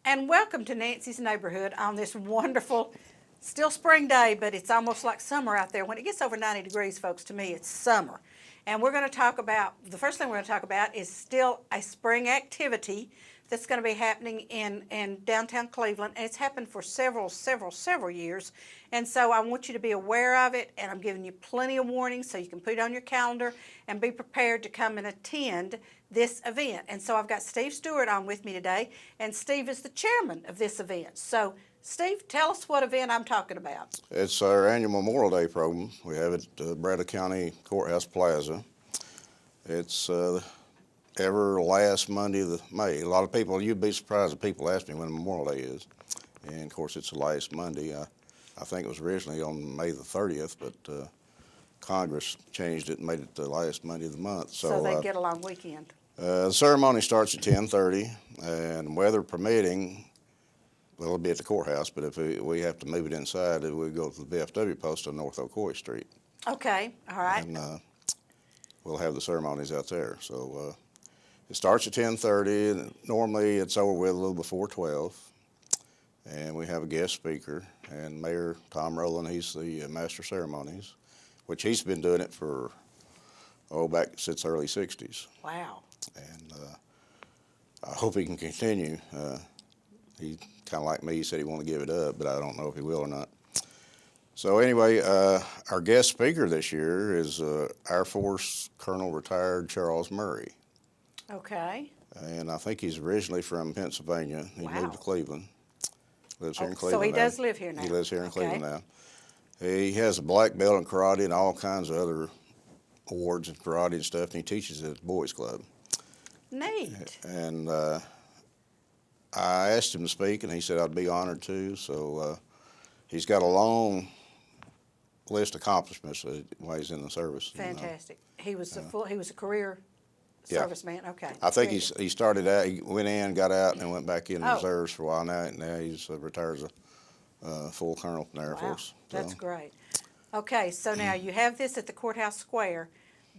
And welcome to Nancy's Neighborhood on this wonderful, still spring day, but it's almost like summer out there. When it gets over 90 degrees, folks, to me, it's summer. And we're going to talk about, the first thing we're going to talk about is still a spring activity that's going to be happening in downtown Cleveland. And it's happened for several years. And so I want you to be aware of it, and I'm giving you plenty of warnings so you can put it on your calendar and be prepared to come and attend this event. And so I've got Steve Stewart on with me today, and Steve is the chairman of this event. So Steve, tell us what event I'm talking about. It's our annual Memorial Day program. We have it at Bradley County Courthouse Plaza. It's every last Monday of May. A lot of people, you'd be surprised if people ask me when Memorial Day is. And of course, it's the last Monday. I think it was originally on May the 30th, but Congress changed it and made it the last Monday of the month. So they get a long weekend. The ceremony starts at 10:30, and weather permitting, well, it'll be at the courthouse, but if we have to move it inside, we go to the VFW post on North Ocoee Street. Okay, all right. And we'll have the ceremonies out there. So it starts at 10:30, and normally it's over with a little before 12. And we have a guest speaker, and Mayor Tom Rowland, he's the master of ceremonies, which he's been doing it for, back since the early 60s. Wow. And I hope he can continue. He kind of like me, he said he wanted to give it up, but I don't know if he will or not. So anyway, our guest speaker this year is Air Force Colonel retired Charles Murray. Okay. And I think he's originally from Pennsylvania. He moved to Cleveland. Lives here in Cleveland. So he now. does live here now. He lives here in Cleveland now. He has a black belt in karate and all kinds of other awards in karate and stuff, and he teaches at the boys club. Neat. And I asked him to speak, and he said I'd be honored to. So he's got a long list of accomplishments while he's in the service. Fantastic. He was a career serviceman. Okay. I think he started out. He went in, got out, and then went back in the reserves for a while. Now he's retired as a full colonel in the Air Force. So. That's great. Okay, so now you have this at the courthouse square,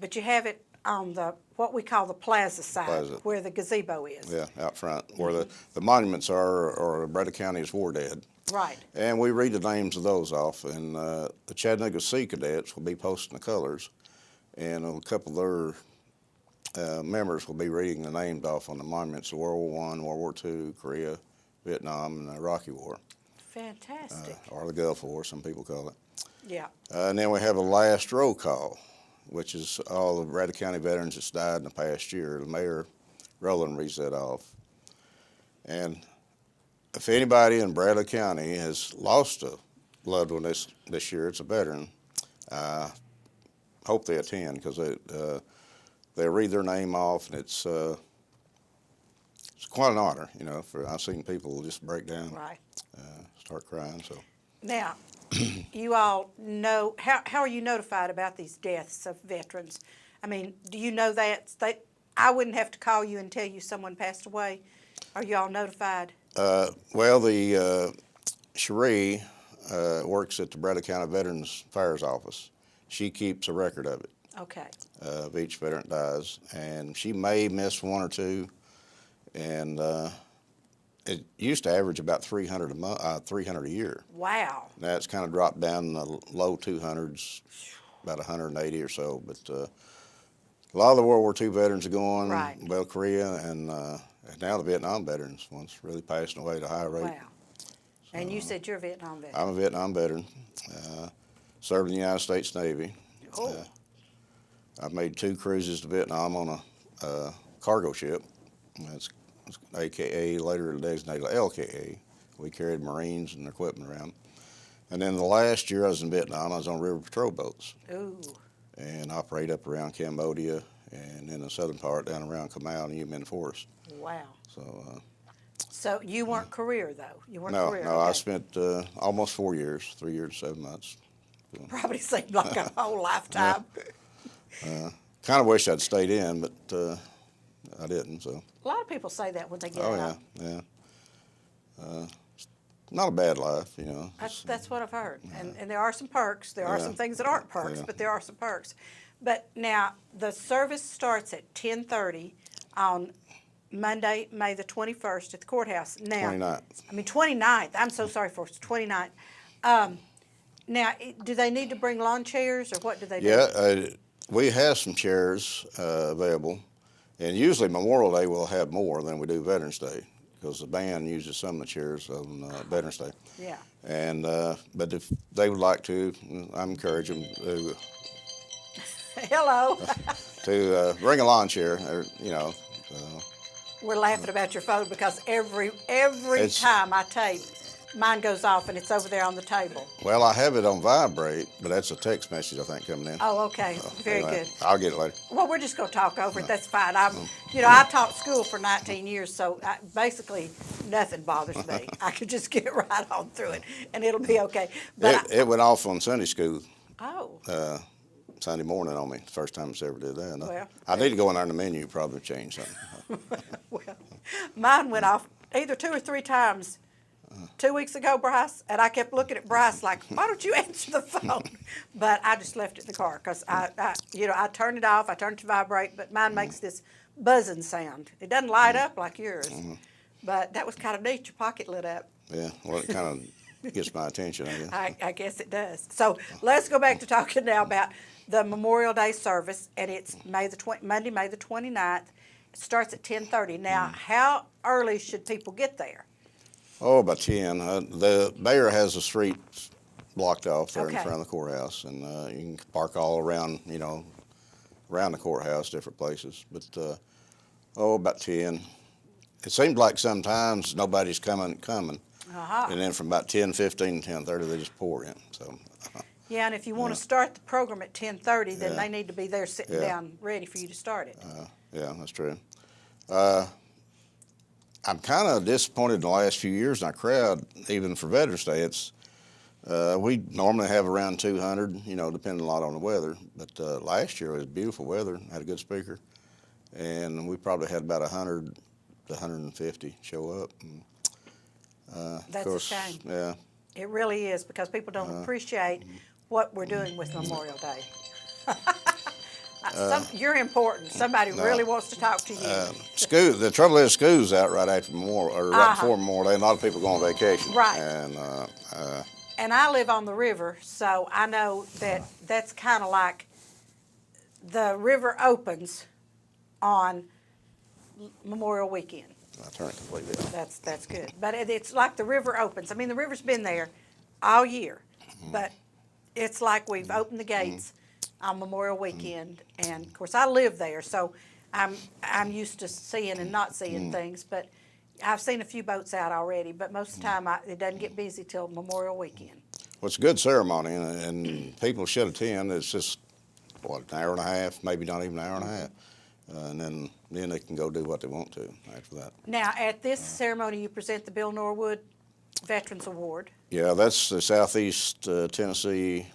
but you have it on what we call the plaza side, where the gazebo is. Yeah, out front, where the monuments are Bradley County's war dead. Right. And we read the names of those off, and the Chattanooga Sea Cadets will be posting the colors, and a couple of their members will be reading the names off on the monuments of World War I, World War II, Korea, Vietnam, and the Iraqi War. Fantastic. Or the Gulf War, some people call it. Yeah. And then we have a last roll call, which is all the Bradley County veterans that's died in the past year. The Mayor Rowland reads that off. And if anybody in Bradley County has lost a loved one this year, it's a veteran, I hope they attend, because they read their name off, and it's quite an honor, you know. I've seen people just break down, start crying. So now, you all know how are you notified about these deaths of veterans? I mean, do you know that I wouldn't have to call you and tell you someone passed away? Are you all notified? Well, the Cherie works at the Bradley County Veterans Affairs Office. She keeps a record of it. Okay. Of each veteran dies, and she may miss one or two, and it used to average about 300 a year. Wow. Now it's kind of dropped down in the low 200s, about 180 or so. But a lot of the World War II veterans are going, well, Korea, and now the Vietnam veterans, one's really passing away at a high rate. Wow. So, and you said you're a Vietnam veteran. I'm a Vietnam veteran. Served in the United States Navy. Oh. I've made 2 cruises to Vietnam on a cargo ship. It's AKA, later designated LKA. We carried Marines and equipment around. And then the last year I was in Vietnam, I was on river patrol boats. Ooh. And operate up around Cambodia, and in the southern part down around Kamau and U Minh Forest. Wow. So you weren't career, though? You weren't no, career? No, okay. I spent almost 4 years, 3 years, 7 months. Probably seemed like a whole lifetime. Kind of wish I'd stayed in, but I didn't. So a lot of people say that when they get out. Yeah. Not a bad life, you know. That's what I've heard. And there are some perks. There are some things that aren't perks, but there are some perks. But now the service starts at 10:30 on Monday, May the 21st at the courthouse. Now, 29th. I mean, 29th. I'm so sorry for 29th. Now, do they need to bring lawn chairs, or what do they do? Yeah, we have some chairs available, and usually Memorial Day we'll have more than we do Veterans Day, because the band uses some of the chairs on Veterans Day. Yeah. And but if they would like to, I encourage them to Hello. bring a lawn chair. Or, We're laughing about your phone because every It's- time I tape, mine goes off and it's over there on the table. well, I have it on vibrate, but that's a text message I think coming in. Oh, okay. Very Anyway, good. I'll get it later. Well, we're just going to talk over it. That's fine. I taught school for 19 years, so basically nothing bothers me. I could just get right on through it, and it'll be okay. But It went off on Sunday school Sunday morning on me. First time it's ever did that. Well, I need to go in there in the menu, probably change something. well, mine went off either 2 or 3 times 2 weeks ago, Bryce, and I kept looking at Bryce like, why don't you answer the phone? But I just left it in the car because I turned it off, I turned it to vibrate, but mine makes this buzzing sound. It doesn't light up like yours, but that was kind of neat. Your pocket lit up. Yeah, well, it kind of gets my attention, I guess. I guess it does. So let's go back to talking now about the Memorial Day service, and it's Monday, May the 29th. It starts at 10:30. Now, how early should people get there? Oh, about 10. The mayor has the streets blocked off there in Okay. front of the courthouse, and you can park all around, around the courthouse, different places. But, about 10. It seems like sometimes nobody's coming. Uh-huh. And then from about 10:15 to 10:30, they just pour in. So, Yeah, and if you want to start the program at 10:30, then Yeah. they need to be there sitting Yeah. down ready for you to start it. yeah, that's true. I'm kind of disappointed in the last few years in our crowd, even for Veterans Day. We normally have around 200, depending a lot on the weather. But last year it was beautiful weather, had a good speaker, and we probably had about 100 to 150 show up. And, That's of course, a shame. Yeah. It really is, because people don't appreciate what we're doing with Memorial Day. You're important. Somebody really wants to talk to you. School. The trouble is, school's out right after Memorial, or right Uh-huh. before Memorial Day. And a lot of people go on vacation. Right. And And I live on the river, so I know that that's kind of like the river opens on Memorial Weekend. I turn it completely off. That's good. But it's like the river opens. I mean, the river's been there all year, but it's like we've opened the gates on Memorial Weekend. And of course, I live there, so I'm used to seeing and not seeing things. But I've seen a few boats out already. But most of the time, it doesn't get busy till Memorial Weekend. Well, it's a good ceremony, and people should attend. It's just, an hour and a half, maybe not even an hour and a half. And then they can go do what they want to after that. Now, at this ceremony, you present the Bill Norwood Veterans Award. Yeah, that's the Southeast Tennessee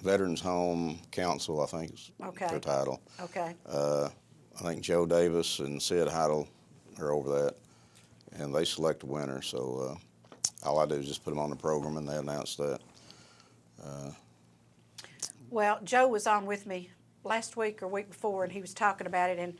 Veterans Home Council, I think is Okay. their title. Okay. I think Joe Davis and Sid Heidel are over that, and they select a winner. So all I do is just put them on the program, and they announce that. Well, Joe was on with me last week or week before, and he was talking about it, and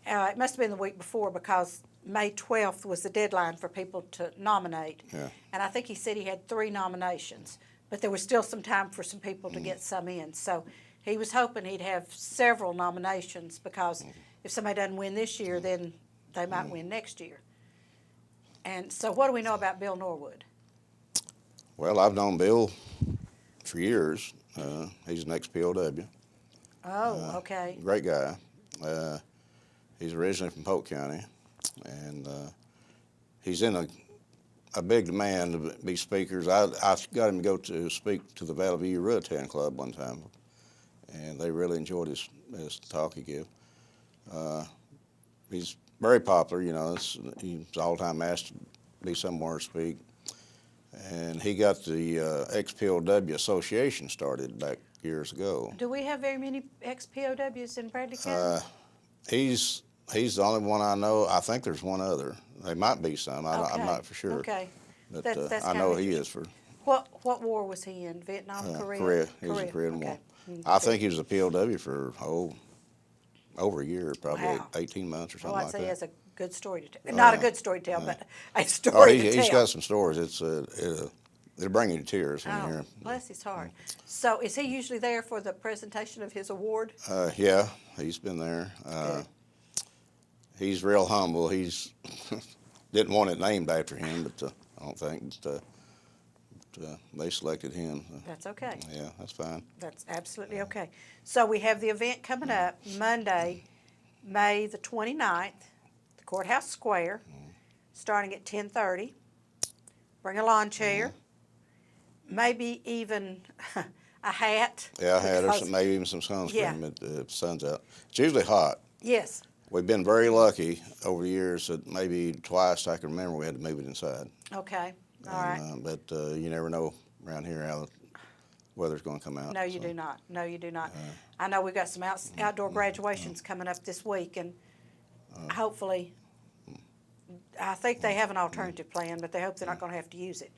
it must have been the week before, because May 12th was the deadline for people to nominate. Yeah. And I think he said he had 3 nominations, but there was still some time for some people to get some in. So he was hoping he'd have several nominations, because if somebody doesn't win this year, then they might win next year. And so what do we know about Bill Norwood? Well, I've known Bill for years. He's an ex-POW. Oh, okay. Great guy. He's originally from Polk County, and he's in a big demand to be speakers. I got him to go to speak to the Valley View Rotarian Club one time, and they really enjoyed his talk he gave. He's very popular, he's all the time asked to be somewhere to speak. And he got the ex-POW Association started back years ago. Do we have very many ex-POWs in Bradley County? He's the only one I know. I think there's one other. There might be some. I'm Okay. not for sure. Okay. But That's I know kinda he is for What war was he in? Vietnam, Korea? He was in the Korean War. Okay. I think he was a POW for over a year, probably Wow. 18 months or Oh, something I'd like say he that. has a good story to tell. Not a good story to tell, but a story Oh, to he's tell. got some stories. It'll bring you to tears when you hear Oh, him. bless his heart. So is he usually there for the presentation of his award? Yeah, he's been there. Good. He's real humble. He's didn't want it named after him, but I don't think they selected him. That's okay. Yeah, that's fine. That's absolutely okay. So we have the event coming up Monday, May the 29th, the Courthouse Square, starting at 10:30. Bring a lawn chair, maybe even a hat. Yeah, I had her because- maybe even some sunscreen Yeah. if the sun's out. It's usually hot. Yes. We've been very lucky over the years that maybe twice I can remember we had to move it inside. Okay. All right. But you never know around here how the weather's going to come out. No, you do not. No, you do not. I know we've got some outdoor graduations coming up this week, and hopefully, I think they have an alternative plan, but they hope they're not going to have to use it.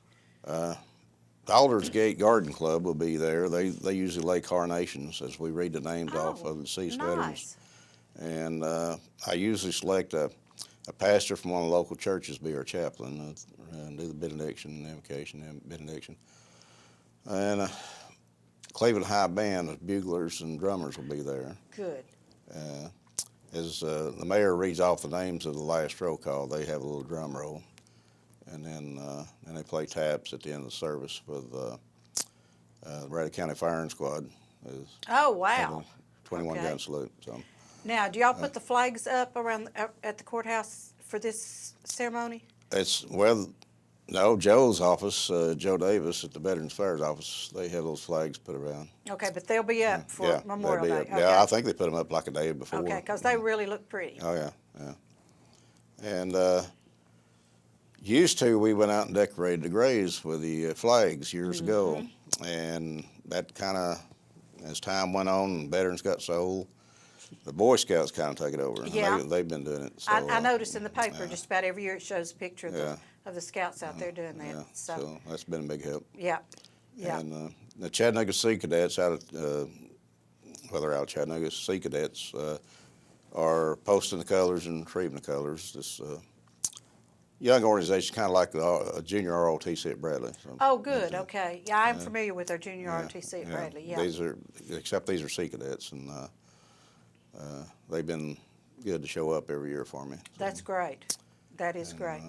Alders Gate Garden Club will be there. They usually lay carnations as we read the names off Oh, of the deceased nice. veterans. And I usually select a pastor from one of the local churches to be our chaplain and do the benediction, invocation, and benediction. And Cleveland High Band of buglers and drummers will be there. Good. As the mayor reads off the names of the last roll call, they have a little drum roll. And then they play taps at the end of the service with the Raleigh County Firing Squad. Oh, wow. 21 Okay. gun salute. So. Now, do y'all put the flags up around at the courthouse for this ceremony? No, Joe's office, Joe Davis at the Veterans Affairs office, they have those flags put around. Okay, but they'll be up for Yeah, Memorial they'll Day. be Okay. up. Yeah, I think they put them up like a day before. Okay, because they really look pretty. Oh, yeah, yeah. And used to, we went out and decorated the graves with the flags years ago. And that kind of, as time went on and veterans got so old, the Boy Scouts kind of took it over. Yeah. They've been doing it. So, I noticed in the paper just about every year it shows a picture of, Yeah. of the scouts out there doing that. Yeah, So, so that's been a big help. yeah, yeah. And the Chattanooga Sea Cadets out at, they're out of Chattanooga, Sea Cadets are posting the colors and retrieving the colors. This young organization, kind of like a junior ROTC at Bradley. So, Oh, good. Okay. Yeah, I'm familiar with our junior ROTC at Bradley. Yeah. These are Sea Cadets, and they've been good to show up every year for me. So, That's great. That is great.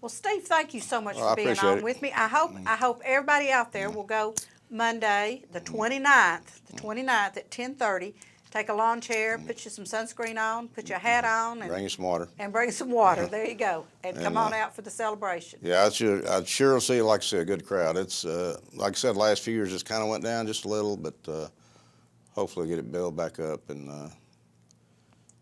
Well, Steve, thank you so much Well, I for being appreciate on it. with me. I hope everybody out there will go Monday, the 29th at 10:30. Take a lawn chair, put you some sunscreen on, put your hat on, bring you some water. and bring some water. There you go. And come on out for the celebration. Yeah, I'd sure see, like I say, a good crowd. It's like I said, last few years it's kind of went down just a little, but hopefully get it built back up and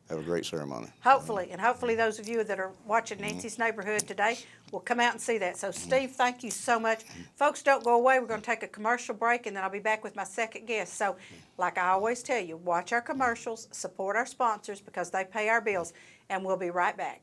have a great ceremony. Hopefully, and hopefully those of you that are watching Nancy's Neighborhood today will come out and see that. So, Steve, thank you so much. Folks, don't go away. We're going to take a commercial break, and then I'll be back with my second guest. So, like I always tell you, watch our commercials, support our sponsors because they pay our bills, and we'll be right back.